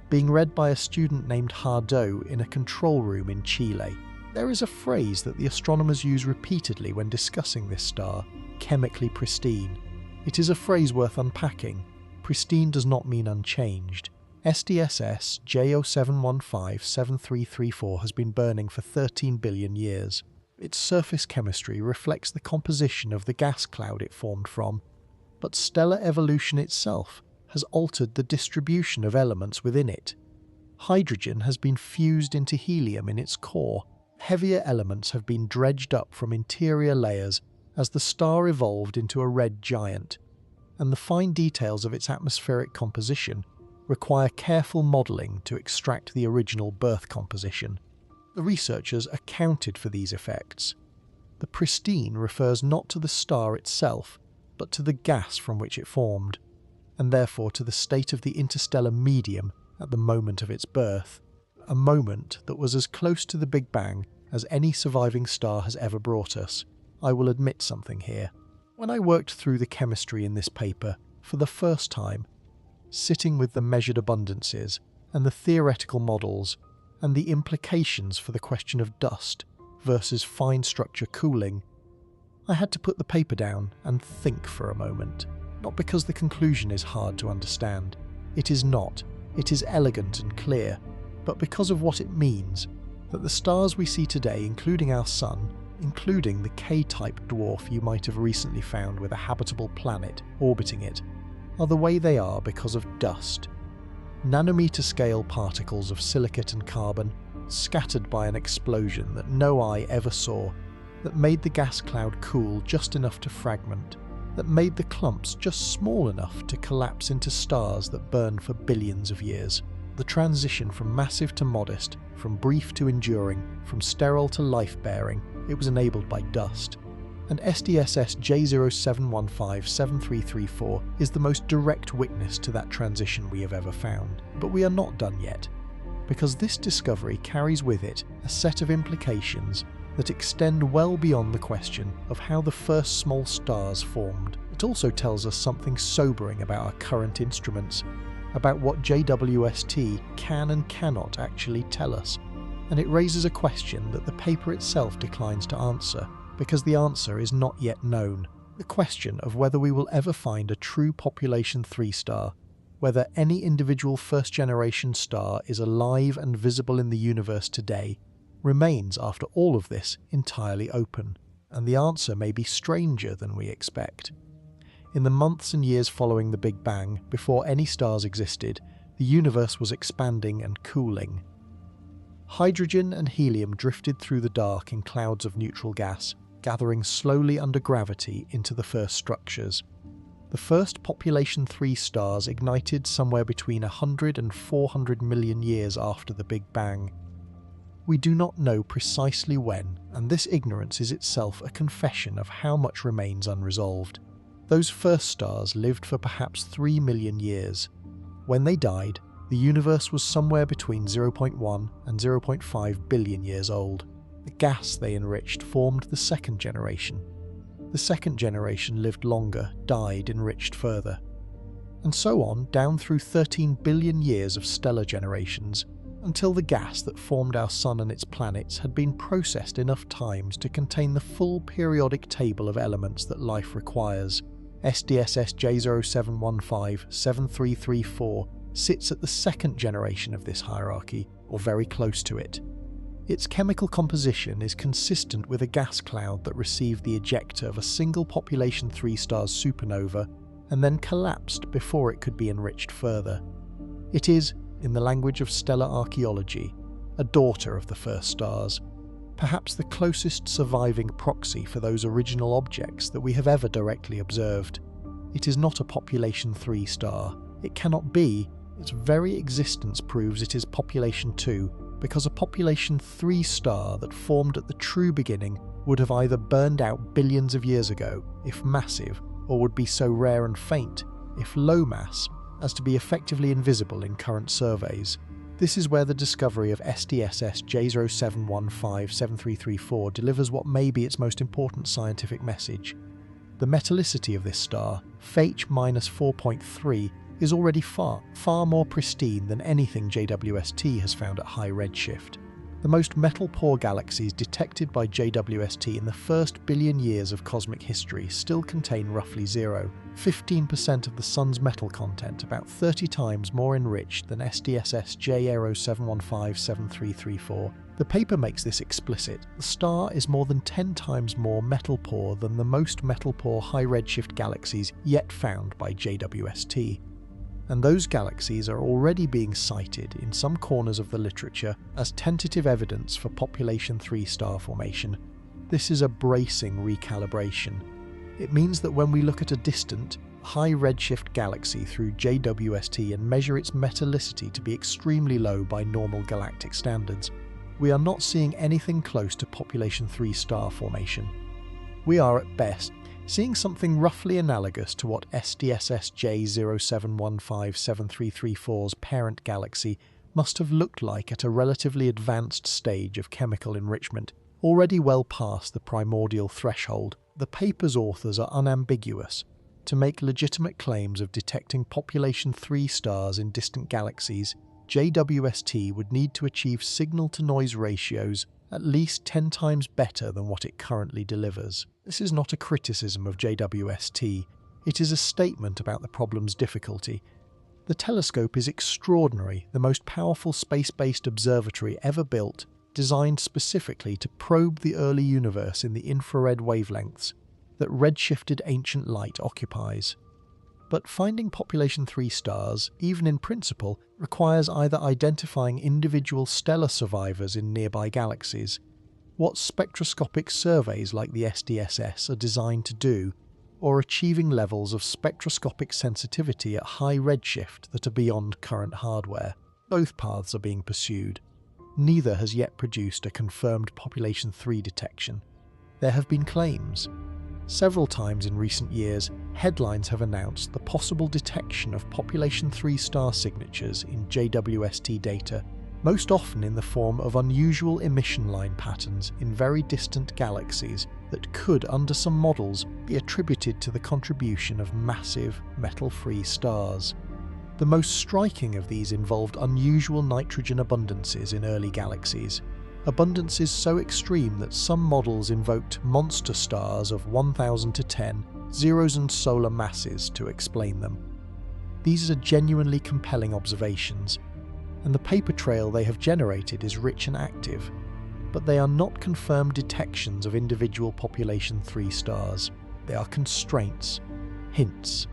being read by a student named Hardot in a control room in Chile. There is a phrase that the astronomers use repeatedly when discussing this star: chemically pristine. It is a phrase worth unpacking. Pristine does not mean unchanged. SDSS J0715-7334 has been burning for 13 billion years. Its surface chemistry reflects the composition of the gas cloud it formed from, but stellar evolution itself has altered the distribution of elements within it. Hydrogen has been fused into helium in its core. Heavier elements have been dredged up from interior layers as the star evolved into a red giant, and the fine details of its atmospheric composition require careful modelling to extract the original birth composition. The researchers accounted for these effects. The pristine refers not to the star itself, but to the gas from which it formed, and therefore to the state of the interstellar medium at the moment of its birth, a moment that was as close to the Big Bang as any surviving star has ever brought us. I will admit something here. When I worked through the chemistry in this paper, for the first time, sitting with the measured abundances and the theoretical models and the implications for the question of dust versus fine structure cooling, I had to put the paper down and think for a moment. Not because the conclusion is hard to understand. It is not. It is elegant and clear, but because of what it means, that the stars we see today, including our Sun, including the K-type dwarf you might have recently found with a habitable planet orbiting it, are the way they are because of dust. nanometer-scale particles of silicate and carbon, scattered by an explosion that no eye ever saw, that made the gas cloud cool just enough to fragment, that made the clumps just small enough to collapse into stars that burned for billions of years. The transition from massive to modest, from brief to enduring, from sterile to life-bearing, it was enabled by dust. And SDSS J0715-7334 is the most direct witness to that transition we have ever found. But we are not done yet, because this discovery carries with it a set of implications that extend well beyond the question of how the first small stars formed. It also tells us something sobering about our current instruments, about what JWST can and cannot actually tell us. And it raises a question that the paper itself declines to answer, because the answer is not yet known. The question of whether we will ever find a true population 3 star, whether any individual first-generation star is alive and visible in the universe today, remains, after all of this, entirely open, and the answer may be stranger than we expect. In the months and years following the Big Bang, before any stars existed, the universe was expanding and cooling. Hydrogen and helium drifted through the dark in clouds of neutral gas, gathering slowly under gravity into the first structures. The first population 3 stars ignited somewhere between 100 and 400 million years after the Big Bang. We do not know precisely when, and this ignorance is itself a confession of how much remains unresolved. Those first stars lived for perhaps 3 million years. When they died, the universe was somewhere between 0.1 and 0.5 billion years old. The gas they enriched formed the second generation. The second generation lived longer, died, enriched further. And so on down through 13 billion years of stellar generations, until the gas that formed our Sun and its planets had been processed enough times to contain the full periodic table of elements that life requires. SDSS J0715-7334 sits at the second generation of this hierarchy, or very close to it. Its chemical composition is consistent with a gas cloud that received the ejecta of a single population 3 stars supernova and then collapsed before it could be enriched further. It is, in the language of stellar archaeology, a daughter of the first stars, perhaps the closest surviving proxy for those original objects that we have ever directly observed. It is not a population 3 star. It cannot be. Its very existence proves it is population 2, because a population 3 star that formed at the true beginning would have either burned out billions of years ago, if massive, or would be so rare and faint, if low mass, as to be effectively invisible in current surveys. This is where the discovery of SDSS J0715-7334 delivers what may be its most important scientific message. The metallicity of this star, F-4.3, is already far more pristine than anything JWST has found at high redshift. The most metal-poor galaxies detected by JWST in the first billion years of cosmic history still contain roughly 15% of the Sun's metal content, about 30 times more enriched than SDSS J0715-7334. The paper makes this explicit. The star is more than 10 times more metal-poor than the most metal-poor high-redshift galaxies yet found by JWST. And those galaxies are already being cited in some corners of the literature as tentative evidence for population 3 star formation. This is a bracing recalibration. It means that when we look at a distant, high redshift galaxy through JWST and measure its metallicity to be extremely low by normal galactic standards, we are not seeing anything close to population 3 star formation. We are, at best, seeing something roughly analogous to what SDSS J0715-7334's parent galaxy must have looked like at a relatively advanced stage of chemical enrichment, already well past the primordial threshold. The paper's authors are unambiguous. To make legitimate claims of detecting population 3 stars in distant galaxies, JWST would need to achieve signal-to-noise ratios at least 10 times better than what it currently delivers. This is not a criticism of JWST, it is a statement about the problem's difficulty. The telescope is extraordinary, the most powerful space-based observatory ever built, designed specifically to probe the early universe in the infrared wavelengths that redshifted ancient light occupies. But finding population 3 stars, even in principle, requires either identifying individual stellar survivors in nearby galaxies, what spectroscopic surveys like the SDSS are designed to do, or achieving levels of spectroscopic sensitivity at high redshift that are beyond current hardware. Both paths are being pursued. Neither has yet produced a confirmed population 3 detection. There have been claims. Several times in recent years, headlines have announced the possible detection of population 3 star signatures in JWST data, most often in the form of unusual emission line patterns in very distant galaxies that could, under some models, be attributed to the contribution of massive, metal-free stars. The most striking of these involved unusual nitrogen abundances in early galaxies, abundances so extreme that some models invoked monster stars of 1,000 to 10 zeros and solar masses to explain them. These are genuinely compelling observations, and the paper trail they have generated is rich and active, but they are not confirmed detections of individual population 3 stars. They are constraints, hints,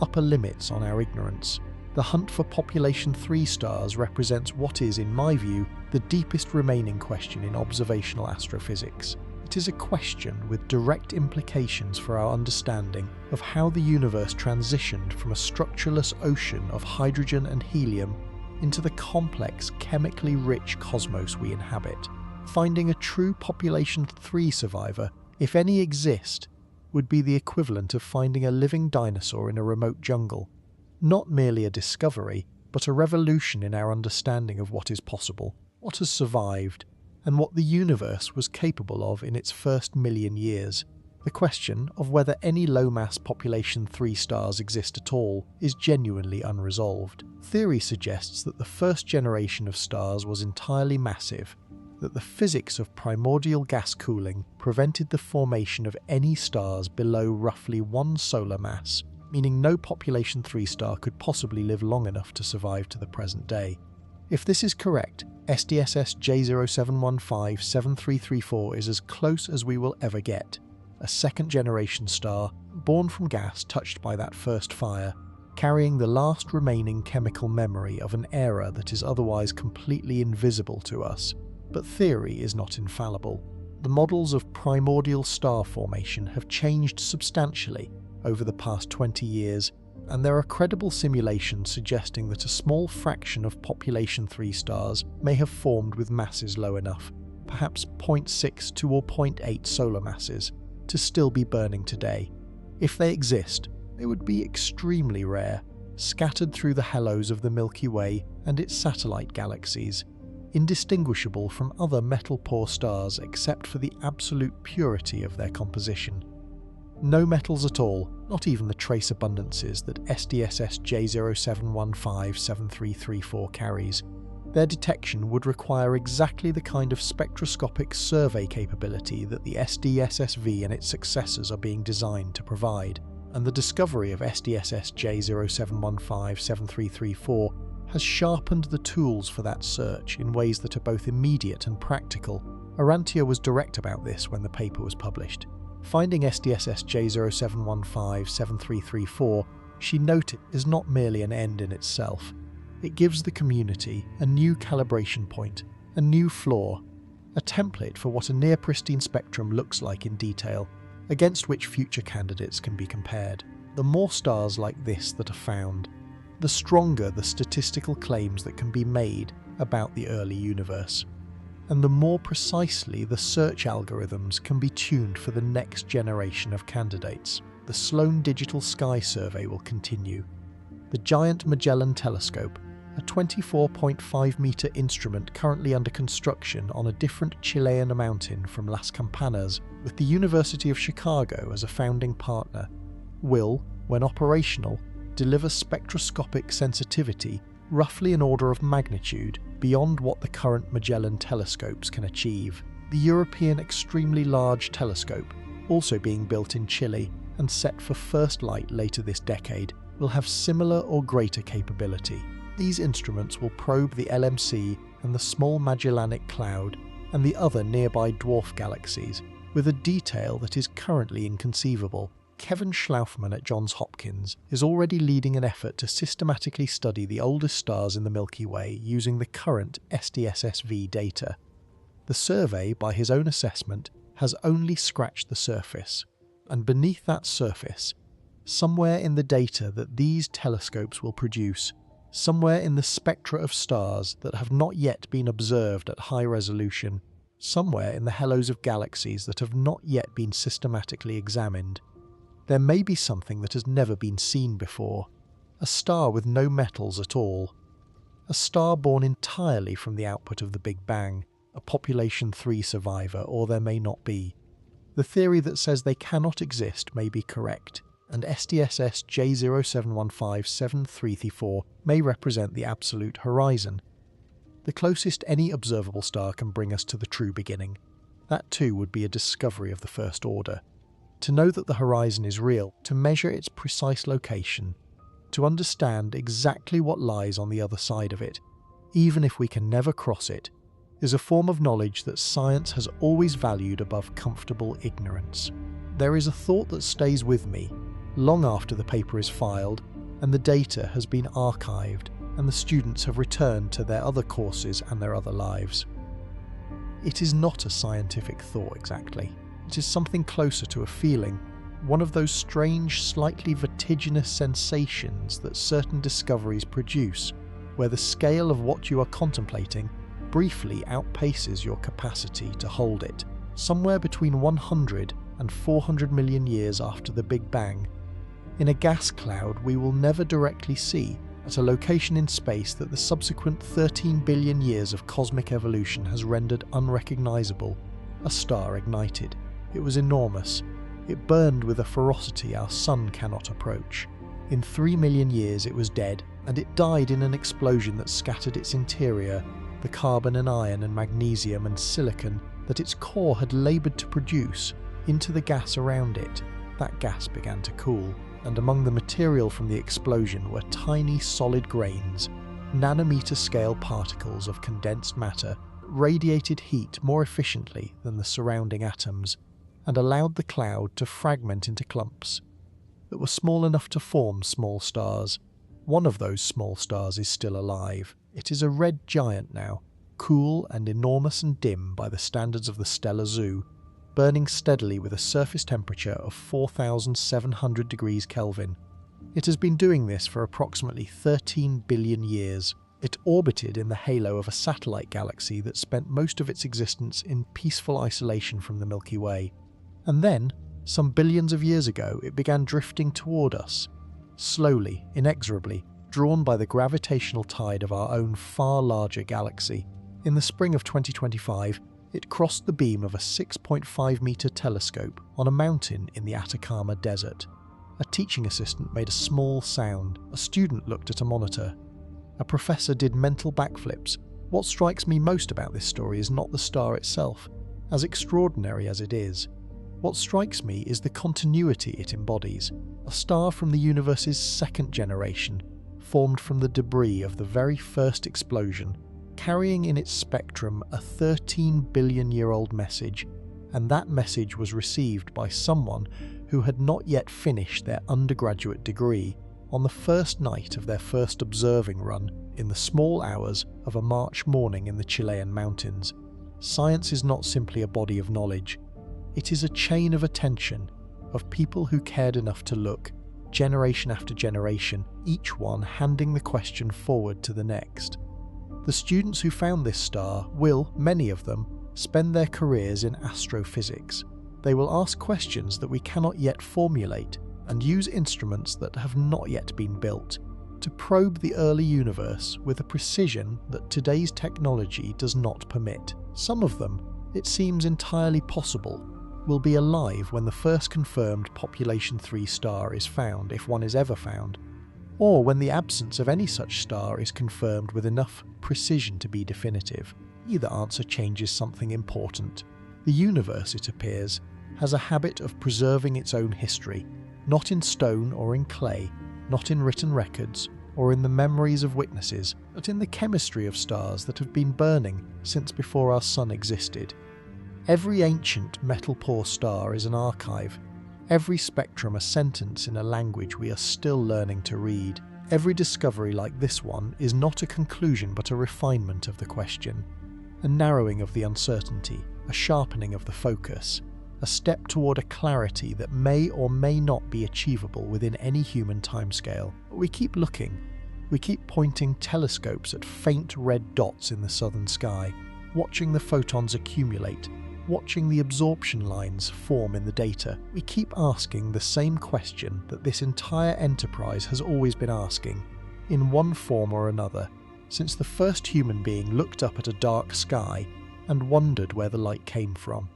upper limits on our ignorance. The hunt for population 3 stars represents what is, in my view, the deepest remaining question in observational astrophysics. It is a question with direct implications for our understanding of how the universe transitioned from a structureless ocean of hydrogen and helium into the complex, chemically rich cosmos we inhabit. Finding a true population 3 survivor, if any exist, would be the equivalent of finding a living dinosaur in a remote jungle. Not merely a discovery, but a revolution in our understanding of what is possible, what has survived, and what the universe was capable of in its first million years. The question of whether any low-mass population 3 stars exist at all is genuinely unresolved. Theory suggests that the first generation of stars was entirely massive, that the physics of primordial gas cooling prevented the formation of any stars below roughly 1 solar mass, meaning no population 3 star could possibly live long enough to survive to the present day. If this is correct, SDSS J0715-7334 is as close as we will ever get. A second-generation star, born from gas touched by that first fire, carrying the last remaining chemical memory of an era that is otherwise completely invisible to us. But theory is not infallible. The models of primordial star formation have changed substantially over the past 20 years, and there are credible simulations suggesting that a small fraction of population 3 stars may have formed with masses low enough, perhaps 0.6 to or 0.8 solar masses, to still be burning today. If they exist, they would be extremely rare, scattered through the halos of the Milky Way and its satellite galaxies, indistinguishable from other metal-poor stars except for the absolute purity of their composition. No metals at all, not even the trace abundances that SDSS J0715-7334 carries. Their detection would require exactly the kind of spectroscopic survey capability that the SDSS-V and its successors are being designed to provide, and the discovery of SDSS J0715-7334 has sharpened the tools for that search in ways that are both immediate and practical. Arantia was direct about this when the paper was published. Finding SDSS J0715-7334, she noted, is not merely an end in itself. It gives the community a new calibration point, a new floor, a template for what a near-pristine spectrum looks like in detail, against which future candidates can be compared. The more stars like this that are found, the stronger the statistical claims that can be made about the early universe, and the more precisely the search algorithms can be tuned for the next generation of candidates. The Sloan Digital Sky Survey will continue. The giant Magellan telescope, a 24.5-metre instrument currently under construction on a different Chilean mountain from Las Campanas, with the University of Chicago as a founding partner, will, when operational, deliver spectroscopic sensitivity roughly an order of magnitude beyond what the current Magellan telescopes can achieve. The European Extremely Large Telescope, also being built in Chile and set for first light later this decade, will have similar or greater capability. These instruments will probe the LMC and the Small Magellanic Cloud and the other nearby dwarf galaxies with a detail that is currently inconceivable. Kevin Schlaufman at Johns Hopkins is already leading an effort to systematically study the oldest stars in the Milky Way using the current SDSS-V data. The survey, by his own assessment, has only scratched the surface, and beneath that surface, somewhere in the data that these telescopes will produce, somewhere in the spectra of stars that have not yet been observed at high resolution, somewhere in the halos of galaxies that have not yet been systematically examined, there may be something that has never been seen before, a star with no metals at all, a star born entirely from the output of the Big Bang, a population 3 survivor, or there may not be. The theory that says they cannot exist may be correct, and SDSS J0715-7334 may represent the absolute horizon, the closest any observable star can bring us to the true beginning. That too would be a discovery of the first order. To know that the horizon is real, to measure its precise location, to understand exactly what lies on the other side of it, even if we can never cross it, is a form of knowledge that science has always valued above comfortable ignorance. There is a thought that stays with me long after the paper is filed and the data has been archived and the students have returned to their other courses and their other lives. It is not a scientific thought exactly. It is something closer to a feeling, one of those strange, slightly vertiginous sensations that certain discoveries produce, where the scale of what you are contemplating briefly outpaces your capacity to hold it. Somewhere between 100 and 400 million years after the Big Bang, in a gas cloud we will never directly see, at a location in space that the subsequent 13 billion years of cosmic evolution has rendered unrecognizable, a star ignited. It was enormous. It burned with a ferocity our sun cannot approach. In 3 million years it was dead, and it died in an explosion that scattered its interior, the carbon and iron and magnesium and silicon that its core had laboured to produce, into the gas around it. That gas began to cool, and among the material from the explosion were tiny solid grains, nanometer-scale particles of condensed matter, radiated heat more efficiently than the surrounding atoms, and allowed the cloud to fragment into clumps that were small enough to form small stars. One of those small stars is still alive. It is a red giant now, cool and enormous and dim by the standards of the stellar zoo, burning steadily with a surface temperature of 4,700 degrees Kelvin. It has been doing this for approximately 13 billion years. It orbited in the halo of a satellite galaxy that spent most of its existence in peaceful isolation from the Milky Way. And then, some billions of years ago, it began drifting toward us, slowly, inexorably, drawn by the gravitational tide of our own far larger galaxy. In the spring of 2025, it crossed the beam of a 6.5-metre telescope on a mountain in the Atacama Desert. A teaching assistant made a small sound. A student looked at a monitor. A professor did mental backflips. What strikes me most about this story is not the star itself, as extraordinary as it is. What strikes me is the continuity it embodies. A star from the universe's second generation, formed from the debris of the very first explosion, carrying in its spectrum a 13 billion-year-old message, and that message was received by someone who had not yet finished their undergraduate degree on the first night of their first observing run in the small hours of a March morning in the Chilean mountains. Science is not simply a body of knowledge. It is a chain of attention, of people who cared enough to look, generation after generation, each one handing the question forward to the next. The students who found this star will, many of them, spend their careers in astrophysics. They will ask questions that we cannot yet formulate and use instruments that have not yet been built to probe the early universe with a precision that today's technology does not permit. Some of them, it seems entirely possible, will be alive when the first confirmed population 3 star is found, if one is ever found, or when the absence of any such star is confirmed with enough precision to be definitive. Either answer changes something important. The universe, it appears, has a habit of preserving its own history, not in stone or in clay, not in written records or in the memories of witnesses, but in the chemistry of stars that have been burning since before our sun existed. Every ancient metal-poor star is an archive, Every spectrum a sentence in a language we are still learning to read. Every discovery like this one is not a conclusion but a refinement of the question, a narrowing of the uncertainty, a sharpening of the focus, a step toward a clarity that may or may not be achievable within any human timescale. But we keep looking. We keep pointing telescopes at faint red dots in the southern sky, watching the photons accumulate, watching the absorption lines form in the data. We keep asking the same question that this entire enterprise has always been asking, in one form or another, since the first human being looked up at a dark sky and wondered where the light came from.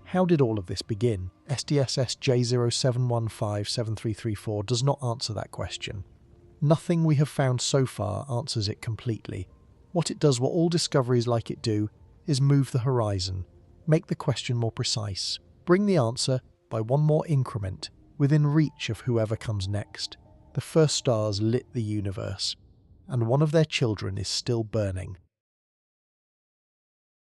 How did all of this begin? SDSS J0715-7334 does not answer that question. Nothing we have found so far answers it completely. What it does, what all discoveries like it do, is move the horizon, make the question more precise, bring the answer, by one more increment, within reach of whoever comes next. The first stars lit the universe, and one of their children is still burning.